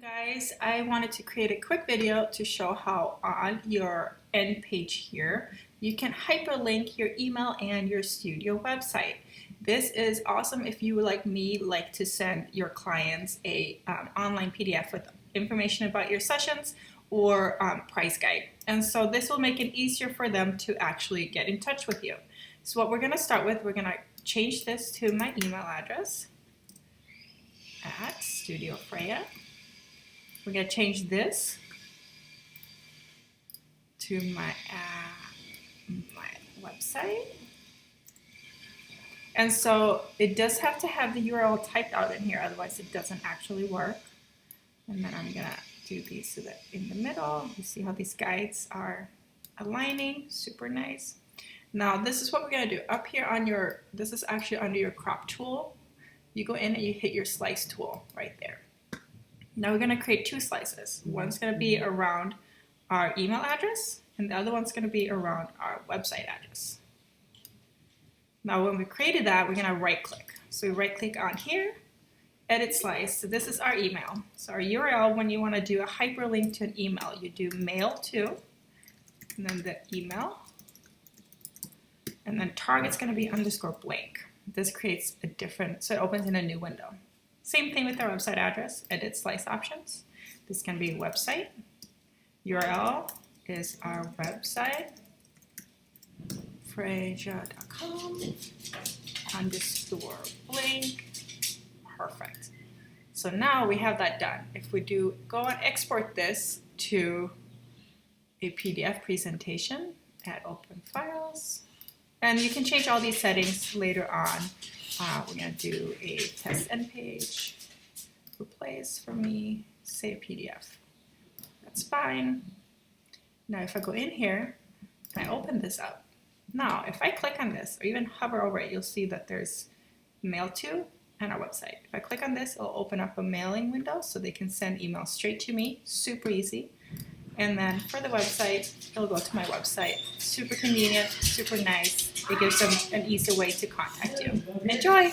Guys, I wanted to create a quick video to show how on your end page here you can hyperlink your email and your studio website. This is awesome if you, like me, like to send your clients a online PDF with information about your sessions or price guide. And so this will make it easier for them to actually get in touch with you. So what we're going to start with, we're going to change this to my email address at Studio Freya. We're going to change this to my website. And so it does have to have the URL typed out in here, otherwise it doesn't actually work. And then I'm going to do these so that in the middle, you see how these guides are aligning, super nice. Now this is what we're going to do. Up here on your, this is actually under your crop tool. You go in and you hit your slice tool right there. Now we're going to create two slices. One's going to be around our email address and the other one's going to be around our website address. Now when we created that, we're going to right click. So we right click on here, edit slice. So this is our email. So our URL, when you want to do a hyperlink to an email, you do mail to, and then the email, and then target's going to be underscore blank. This creates a different, so it opens in a new window. Same thing with our website address, edit slice options. This can be website. URL is our website, freja.com underscore blank. Perfect. So now we have that done. If we do go and export this to a PDF presentation at open files, and you can change all these settings later on. We're going to do a test end page, replace for me, save PDF. That's fine. Now if I go in here and I open this up, now if I click on this or even hover over it, you'll see that there's mail to and our website. If I click on this, it'll open up a mailing window so they can send emails straight to me, super easy. And then for the website, it'll go to my website. Super convenient, super nice. It gives them an easy way to contact you. Enjoy!